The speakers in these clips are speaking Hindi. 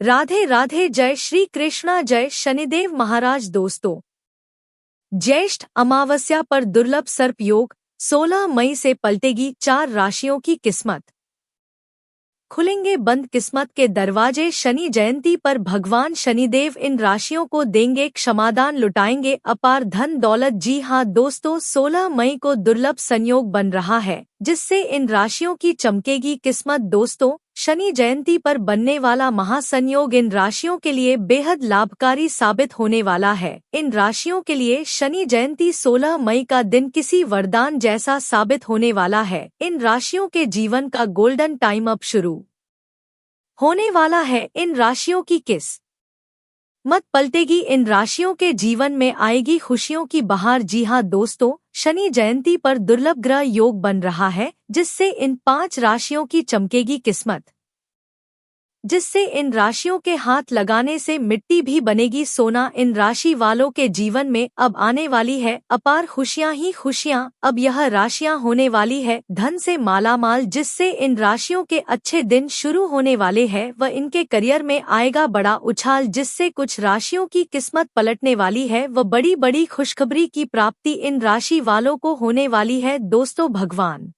राधे राधे। जय श्री कृष्णा, जय शनिदेव महाराज। दोस्तों, ज्येष्ठ अमावस्या पर दुर्लभ सर्प योग 16 मई से पलटेगी 4 राशियों की किस्मत। खुलेंगे बंद किस्मत के दरवाजे। शनि जयंती पर भगवान शनिदेव इन राशियों को देंगे क्षमादान, लुटाएंगे अपार धन दौलत। जी हां दोस्तों, 16 मई को दुर्लभ संयोग बन रहा है जिससे इन राशियों की चमकेगी किस्मत। दोस्तों, शनि जयंती पर बनने वाला महासंयोग इन राशियों के लिए बेहद लाभकारी साबित होने वाला है। इन राशियों के लिए शनि जयंती 16 मई का दिन किसी वरदान जैसा साबित होने वाला है। इन राशियों के जीवन का गोल्डन टाइम अब शुरू होने वाला है। इन राशियों की किस्मत पलटेगी, इन राशियों के जीवन में आएगी खुशियों की बहार। जी हां दोस्तों, शनि जयंती पर दुर्लभ ग्रह योग बन रहा है जिससे इन 5 राशियों की चमकेगी किस्मत, जिससे इन राशियों के हाथ लगाने से मिट्टी भी बनेगी सोना। इन राशि वालों के जीवन में अब आने वाली है अपार खुशियां ही खुशियां। अब यह राशियां होने वाली है धन से मालामाल, जिससे इन राशियों के अच्छे दिन शुरू होने वाले हैं व इनके करियर में आएगा बड़ा उछाल, जिससे कुछ राशियों की किस्मत पलटने वाली है व बड़ी बड़ी खुशखबरी की प्राप्ति इन राशि वालों को होने वाली है। दोस्तों, भगवान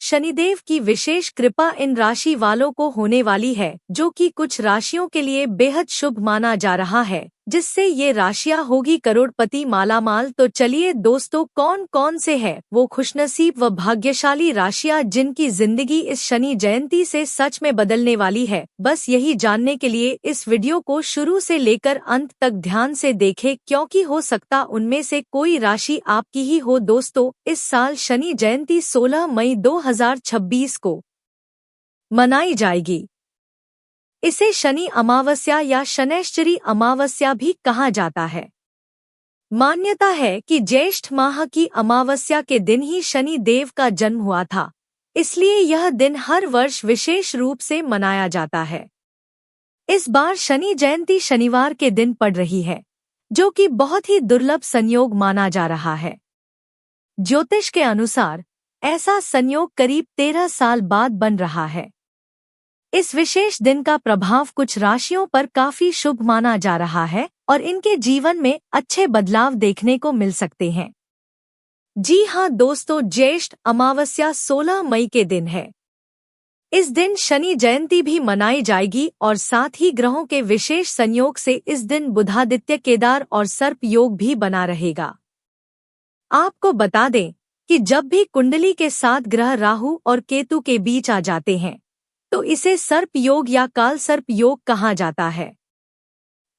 शनिदेव की विशेष कृपा इन राशि वालों को होने वाली है जो कि कुछ राशियों के लिए बेहद शुभ माना जा रहा है, जिससे ये राशियां होगी करोड़पति मालामाल। तो चलिए दोस्तों, कौन कौन से हैं वो खुशनसीब व भाग्यशाली राशियां जिनकी जिंदगी इस शनि जयंती से सच में बदलने वाली है। बस यही जानने के लिए इस वीडियो को शुरू से लेकर अंत तक ध्यान से देखें, क्योंकि हो सकता उनमें से कोई राशि आपकी ही हो। दोस्तों, इस साल शनि जयंती 16 मई 2026 को मनाई जाएगी। इसे शनि अमावस्या या शनैश्चरी अमावस्या भी कहा जाता है। मान्यता है कि ज्येष्ठ माह की अमावस्या के दिन ही शनि देव का जन्म हुआ था, इसलिए यह दिन हर वर्ष विशेष रूप से मनाया जाता है। इस बार शनि जयंती शनिवार के दिन पड़ रही है, जो कि बहुत ही दुर्लभ संयोग माना जा रहा है। ज्योतिष के अनुसार ऐसा संयोग करीब 13 साल बाद बन रहा है। इस विशेष दिन का प्रभाव कुछ राशियों पर काफी शुभ माना जा रहा है और इनके जीवन में अच्छे बदलाव देखने को मिल सकते हैं। जी हां दोस्तों, ज्येष्ठ अमावस्या 16 मई के दिन है। इस दिन शनि जयंती भी मनाई जाएगी और साथ ही ग्रहों के विशेष संयोग से इस दिन बुधादित्य केदार और सर्प योग भी बना रहेगा। आपको बता दें कि जब भी कुंडली के 7 ग्रह राहु और केतु के बीच आ जाते हैं तो इसे सर्प योग या काल सर्प योग कहा जाता है।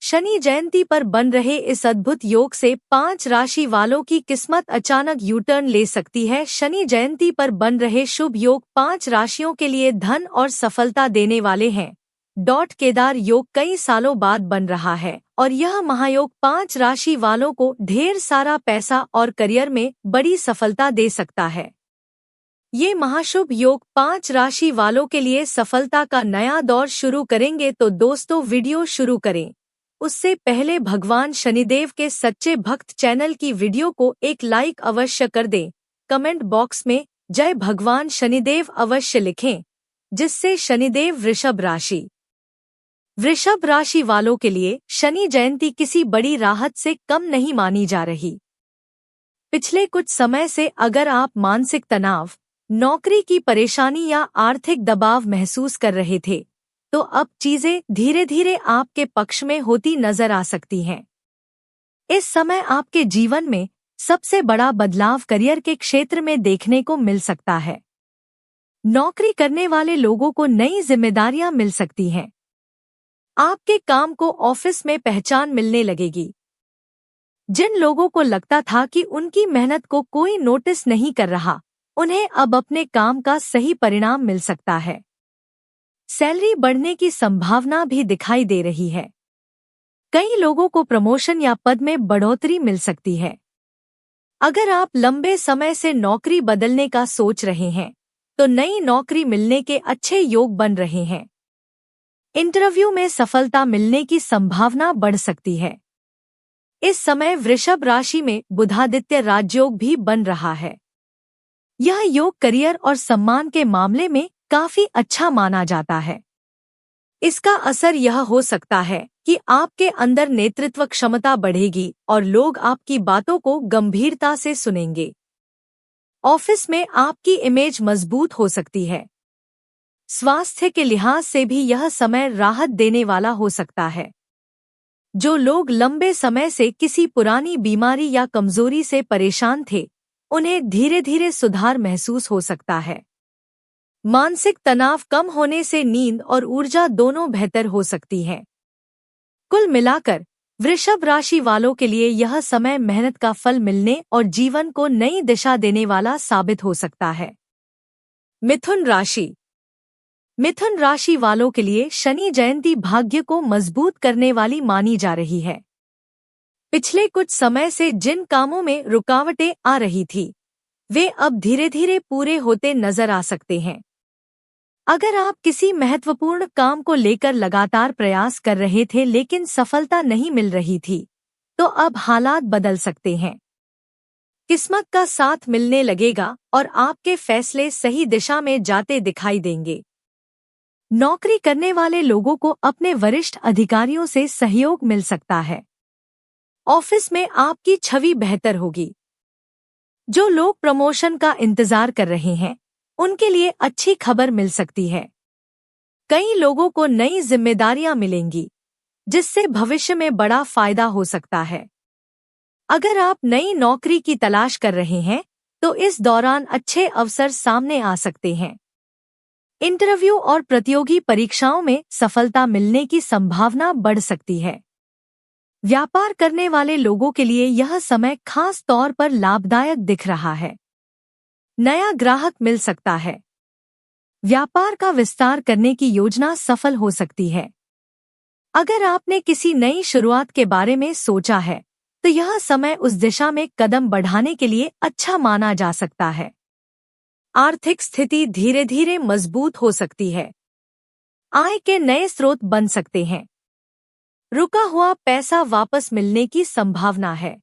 शनि जयंती पर बन रहे इस अद्भुत योग से 5 राशि वालों की किस्मत अचानक यू टर्न ले सकती है। शनि जयंती पर बन रहे शुभ योग 5 राशियों के लिए धन और सफलता देने वाले हैं। केदार योग कई सालों बाद बन रहा है और यह महायोग 5 राशि वालों को ढेर सारा पैसा और करियर में बड़ी सफलता दे सकता है। ये महाशुभ योग 5 राशि वालों के लिए सफलता का नया दौर शुरू करेंगे। तो दोस्तों, वीडियो शुरू करें उससे पहले भगवान शनिदेव के सच्चे भक्त चैनल की वीडियो को एक लाइक अवश्य कर दें। कमेंट बॉक्स में जय भगवान शनिदेव अवश्य लिखें, जिससे शनिदेव वृषभ राशि वालों के लिए शनि जयंती किसी बड़ी राहत से कम नहीं मानी जा रही। पिछले कुछ समय से अगर आप मानसिक तनाव, नौकरी की परेशानी या आर्थिक दबाव महसूस कर रहे थे, तो अब चीजें धीरे धीरे आपके पक्ष में होती नजर आ सकती हैं। इस समय आपके जीवन में सबसे बड़ा बदलाव करियर के क्षेत्र में देखने को मिल सकता है। नौकरी करने वाले लोगों को नई जिम्मेदारियां मिल सकती हैं। आपके काम को ऑफिस में पहचान मिलने लगेगी। जिन लोगों को लगता था कि उनकी मेहनत को कोई नोटिस नहीं कर रहा, उन्हें अब अपने काम का सही परिणाम मिल सकता है। सैलरी बढ़ने की संभावना भी दिखाई दे रही है। कई लोगों को प्रमोशन या पद में बढ़ोतरी मिल सकती है। अगर आप लंबे समय से नौकरी बदलने का सोच रहे हैं तो नई नौकरी मिलने के अच्छे योग बन रहे हैं। इंटरव्यू में सफलता मिलने की संभावना बढ़ सकती है। इस समय वृषभ राशि में बुधादित्य राजयोग भी बन रहा है। यह योग करियर और सम्मान के मामले में काफी अच्छा माना जाता है। इसका असर यह हो सकता है कि आपके अंदर नेतृत्व क्षमता बढ़ेगी और लोग आपकी बातों को गंभीरता से सुनेंगे। ऑफिस में आपकी इमेज मजबूत हो सकती है। स्वास्थ्य के लिहाज से भी यह समय राहत देने वाला हो सकता है। जो लोग लंबे समय से किसी पुरानी बीमारी या कमजोरी से परेशान थे, उन्हें धीरे धीरे सुधार महसूस हो सकता है। मानसिक तनाव कम होने से नींद और ऊर्जा दोनों बेहतर हो सकती है। कुल मिलाकर वृषभ राशि वालों के लिए यह समय मेहनत का फल मिलने और जीवन को नई दिशा देने वाला साबित हो सकता है। मिथुन राशि। मिथुन राशि वालों के लिए शनि जयंती भाग्य को मजबूत करने वाली मानी जा रही है। पिछले कुछ समय से जिन कामों में रुकावटें आ रही थी, वे अब धीरे धीरे पूरे होते नजर आ सकते हैं। अगर आप किसी महत्वपूर्ण काम को लेकर लगातार प्रयास कर रहे थे लेकिन सफलता नहीं मिल रही थी, तो अब हालात बदल सकते हैं। किस्मत का साथ मिलने लगेगा और आपके फैसले सही दिशा में जाते दिखाई देंगे। नौकरी करने वाले लोगों को अपने वरिष्ठ अधिकारियों से सहयोग मिल सकता है। ऑफिस में आपकी छवि बेहतर होगी। जो लोग प्रमोशन का इंतजार कर रहे हैं, उनके लिए अच्छी खबर मिल सकती है। कई लोगों को नई जिम्मेदारियां मिलेंगी, जिससे भविष्य में बड़ा फायदा हो सकता है। अगर आप नई नौकरी की तलाश कर रहे हैं, तो इस दौरान अच्छे अवसर सामने आ सकते हैं। इंटरव्यू और प्रतियोगी परीक्षाओं में सफलता मिलने की संभावना बढ़ सकती है। व्यापार करने वाले लोगों के लिए यह समय खास तौर पर लाभदायक दिख रहा है। नया ग्राहक मिल सकता है। व्यापार का विस्तार करने की योजना सफल हो सकती है। अगर आपने किसी नई शुरुआत के बारे में सोचा है, तो यह समय उस दिशा में कदम बढ़ाने के लिए अच्छा माना जा सकता है। आर्थिक स्थिति धीरे धीरे मजबूत हो सकती है। आय के नए स्रोत बन सकते हैं। रुका हुआ पैसा वापस मिलने की संभावना है।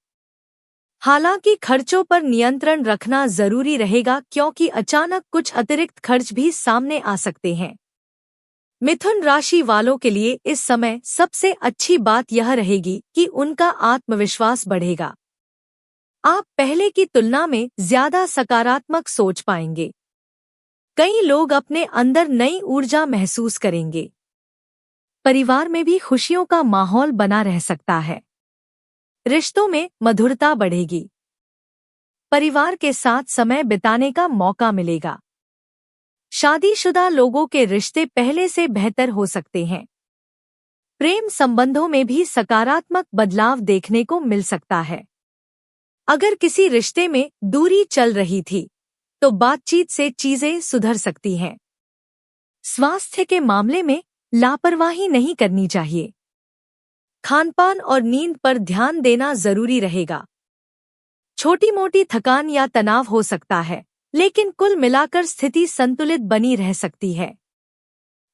हालांकि खर्चों पर नियंत्रण रखना जरूरी रहेगा क्योंकि अचानक कुछ अतिरिक्त खर्च भी सामने आ सकते हैं। मिथुन राशि वालों के लिए इस समय सबसे अच्छी बात यह रहेगी कि उनका आत्मविश्वास बढ़ेगा। आप पहले की तुलना में ज्यादा सकारात्मक सोच पाएंगे। कई लोग अपने अंदर नई ऊर्जा महसूस करेंगे। परिवार में भी खुशियों का माहौल बना रह सकता है। रिश्तों में मधुरता बढ़ेगी। परिवार के साथ समय बिताने का मौका मिलेगा। शादीशुदा लोगों के रिश्ते पहले से बेहतर हो सकते हैं। प्रेम संबंधों में भी सकारात्मक बदलाव देखने को मिल सकता है। अगर किसी रिश्ते में दूरी चल रही थी, तो बातचीत से चीजें सुधर सकती हैं। स्वास्थ्य के मामले में लापरवाही नहीं करनी चाहिए। खानपान और नींद पर ध्यान देना जरूरी रहेगा। छोटी मोटी थकान या तनाव हो सकता है, लेकिन कुल मिलाकर स्थिति संतुलित बनी रह सकती है।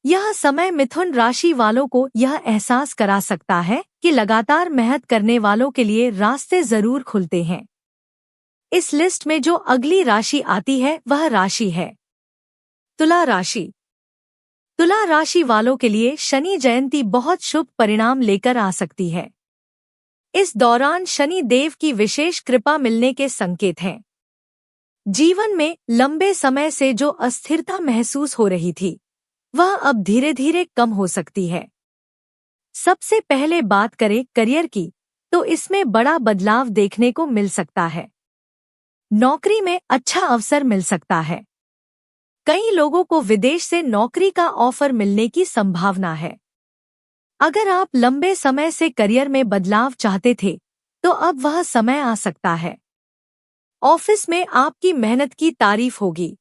यह समय मिथुन राशि वालों को यह एहसास करा सकता है कि लगातार मेहनत करने वालों के लिए रास्ते जरूर खुलते हैं। इस लिस्ट में जो अगली राशि आती है वह राशि है तुला राशि। तुला राशि वालों के लिए शनि जयंती बहुत शुभ परिणाम लेकर आ सकती है। इस दौरान शनि देव की विशेष कृपा मिलने के संकेत हैं। जीवन में लंबे समय से जो अस्थिरता महसूस हो रही थी, वह अब धीरे धीरे कम हो सकती है। सबसे पहले बात करें करियर की, तो इसमें बड़ा बदलाव देखने को मिल सकता है। नौकरी में अच्छा अवसर मिल सकता है। कई लोगों को विदेश से नौकरी का ऑफर मिलने की संभावना है। अगर आप लंबे समय से करियर में बदलाव चाहते थे, तो अब वह समय आ सकता है। ऑफिस में आपकी मेहनत की तारीफ होगी।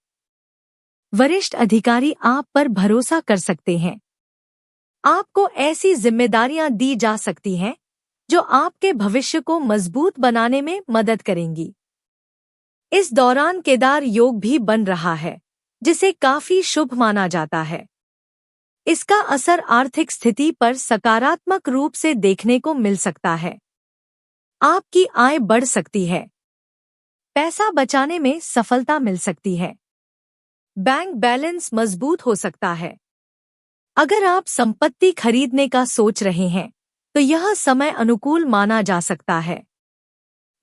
वरिष्ठ अधिकारी आप पर भरोसा कर सकते हैं। आपको ऐसी जिम्मेदारियां दी जा सकती हैं जो आपके भविष्य को मजबूत बनाने में मदद करेंगी। इस दौरान केदार योग भी बन रहा है, जिसे काफी शुभ माना जाता है। इसका असर आर्थिक स्थिति पर सकारात्मक रूप से देखने को मिल सकता है। आपकी आय बढ़ सकती है। पैसा बचाने में सफलता मिल सकती है। बैंक बैलेंस मजबूत हो सकता है। अगर आप संपत्ति खरीदने का सोच रहे हैं तो यह समय अनुकूल माना जा सकता है।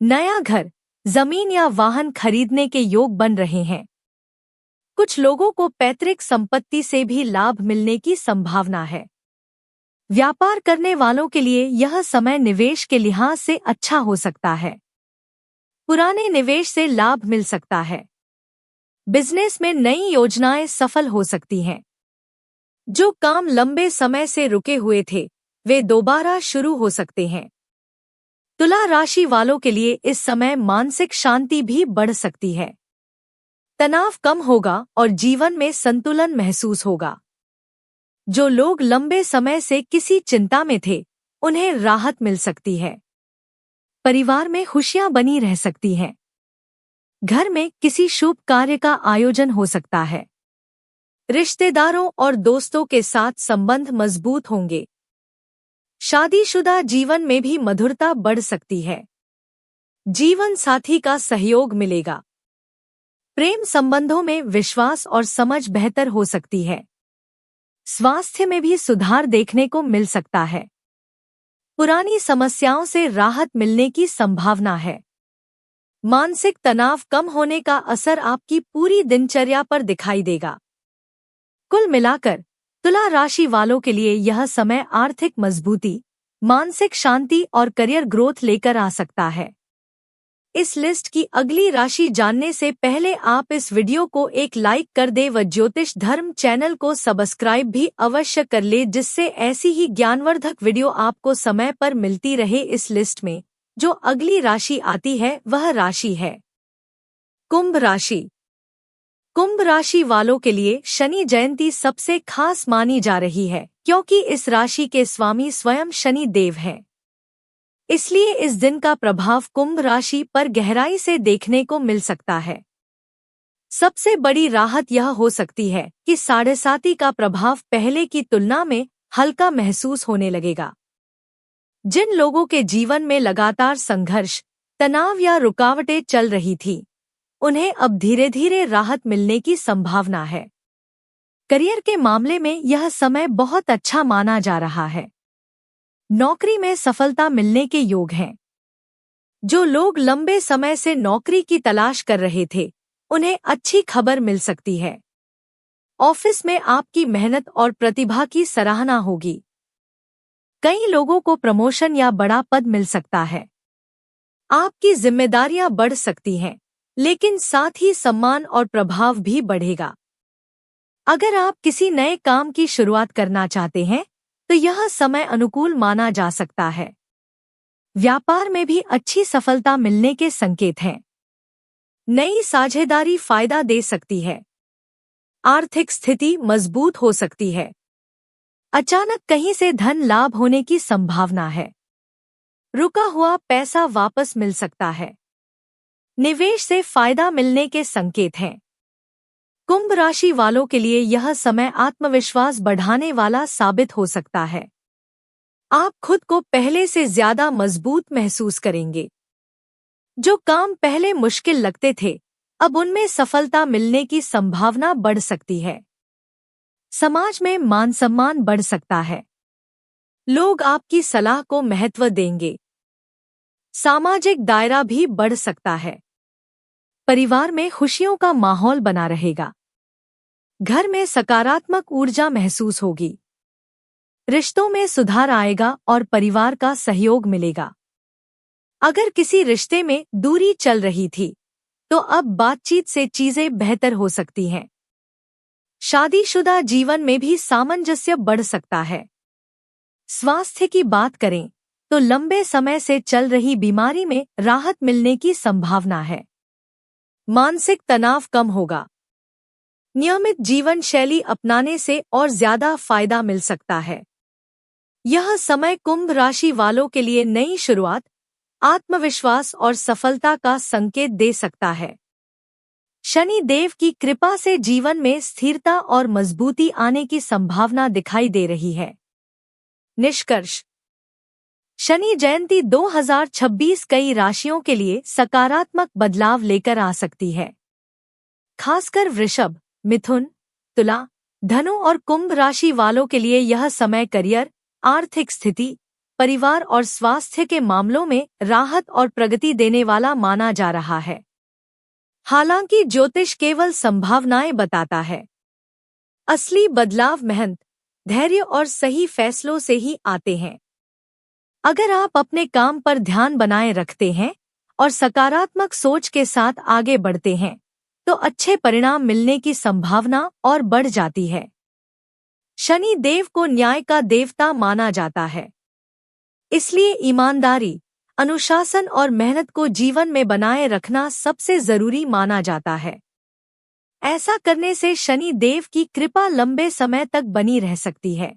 नया घर, जमीन या वाहन खरीदने के योग बन रहे हैं। कुछ लोगों को पैतृक संपत्ति से भी लाभ मिलने की संभावना है। व्यापार करने वालों के लिए यह समय निवेश के लिहाज से अच्छा हो सकता है। पुराने निवेश से लाभ मिल सकता है। बिजनेस में नई योजनाएं सफल हो सकती हैं। जो काम लंबे समय से रुके हुए थे वे दोबारा शुरू हो सकते हैं। तुला राशि वालों के लिए इस समय मानसिक शांति भी बढ़ सकती है। तनाव कम होगा और जीवन में संतुलन महसूस होगा। जो लोग लंबे समय से किसी चिंता में थे उन्हें राहत मिल सकती है। परिवार में खुशियां बनी रह सकती हैं। घर में किसी शुभ कार्य का आयोजन हो सकता है। रिश्तेदारों और दोस्तों के साथ संबंध मजबूत होंगे। शादीशुदा जीवन में भी मधुरता बढ़ सकती है। जीवन साथी का सहयोग मिलेगा। प्रेम संबंधों में विश्वास और समझ बेहतर हो सकती है। स्वास्थ्य में भी सुधार देखने को मिल सकता है। पुरानी समस्याओं से राहत मिलने की संभावना है। मानसिक तनाव कम होने का असर आपकी पूरी दिनचर्या पर दिखाई देगा। कुल मिलाकर तुला राशि वालों के लिए यह समय आर्थिक मजबूती, मानसिक शांति और करियर ग्रोथ लेकर आ सकता है। इस लिस्ट की अगली राशि जानने से पहले आप इस वीडियो को एक लाइक कर दें व ज्योतिष धर्म चैनल को सब्सक्राइब भी अवश्य कर ले, जिससे ऐसी ही ज्ञानवर्धक वीडियो आपको समय पर मिलती रहे। इस लिस्ट में जो अगली राशि आती है वह राशि है कुंभ राशि। कुंभ राशि वालों के लिए शनि जयंती सबसे खास मानी जा रही है, क्योंकि इस राशि के स्वामी स्वयं शनि देव हैं। इसलिए इस दिन का प्रभाव कुंभ राशि पर गहराई से देखने को मिल सकता है। सबसे बड़ी राहत यह हो सकती है कि 7.5 का प्रभाव पहले की तुलना में हल्का महसूस होने लगेगा। जिन लोगों के जीवन में लगातार संघर्ष, तनाव या रुकावटें चल रही थी, उन्हें अब धीरे धीरे राहत मिलने की संभावना है। करियर के मामले में यह समय बहुत अच्छा माना जा रहा है। नौकरी में सफलता मिलने के योग हैं। जो लोग लंबे समय से नौकरी की तलाश कर रहे थे उन्हें अच्छी खबर मिल सकती है। ऑफिस में आपकी मेहनत और प्रतिभा की सराहना होगी। कई लोगों को प्रमोशन या बड़ा पद मिल सकता है। आपकी जिम्मेदारियां बढ़ सकती हैं, लेकिन साथ ही सम्मान और प्रभाव भी बढ़ेगा। अगर आप किसी नए काम की शुरुआत करना चाहते हैं तो यह समय अनुकूल माना जा सकता है। व्यापार में भी अच्छी सफलता मिलने के संकेत हैं। नई साझेदारी फायदा दे सकती है। आर्थिक स्थिति मजबूत हो सकती है। अचानक कहीं से धन लाभ होने की संभावना है। रुका हुआ पैसा वापस मिल सकता है। निवेश से फायदा मिलने के संकेत हैं। कुंभ राशि वालों के लिए यह समय आत्मविश्वास बढ़ाने वाला साबित हो सकता है। आप खुद को पहले से ज्यादा मजबूत महसूस करेंगे। जो काम पहले मुश्किल लगते थे, अब उनमें सफलता मिलने की संभावना बढ़ सकती है। समाज में मान सम्मान बढ़ सकता है। लोग आपकी सलाह को महत्व देंगे। सामाजिक दायरा भी बढ़ सकता है। परिवार में खुशियों का माहौल बना रहेगा। घर में सकारात्मक ऊर्जा महसूस होगी। रिश्तों में सुधार आएगा और परिवार का सहयोग मिलेगा। अगर किसी रिश्ते में दूरी चल रही थी तो अब बातचीत से चीजें बेहतर हो सकती हैं। शादीशुदा जीवन में भी सामंजस्य बढ़ सकता है। स्वास्थ्य की बात करें तो लंबे समय से चल रही बीमारी में राहत मिलने की संभावना है। मानसिक तनाव कम होगा। नियमित जीवन शैली अपनाने से और ज्यादा फायदा मिल सकता है। यह समय कुंभ राशि वालों के लिए नई शुरुआत, आत्मविश्वास और सफलता का संकेत दे सकता है। शनि देव की कृपा से जीवन में स्थिरता और मजबूती आने की संभावना दिखाई दे रही है। निष्कर्ष: शनि जयंती 2026 कई राशियों के लिए सकारात्मक बदलाव लेकर आ सकती है। खासकर वृषभ, मिथुन, तुला, धनु और कुंभ राशि वालों के लिए यह समय करियर, आर्थिक स्थिति, परिवार और स्वास्थ्य के मामलों में राहत और प्रगति देने वाला माना जा रहा है। हालांकि ज्योतिष केवल संभावनाएं बताता है। असली बदलाव मेहनत, धैर्य और सही फैसलों से ही आते हैं। अगर आप अपने काम पर ध्यान बनाए रखते हैं और सकारात्मक सोच के साथ आगे बढ़ते हैं, तो अच्छे परिणाम मिलने की संभावना और बढ़ जाती है। शनि देव को न्याय का देवता माना जाता है, इसलिए ईमानदारी, अनुशासन और मेहनत को जीवन में बनाए रखना सबसे जरूरी माना जाता है। ऐसा करने से शनि देव की कृपा लंबे समय तक बनी रह सकती है।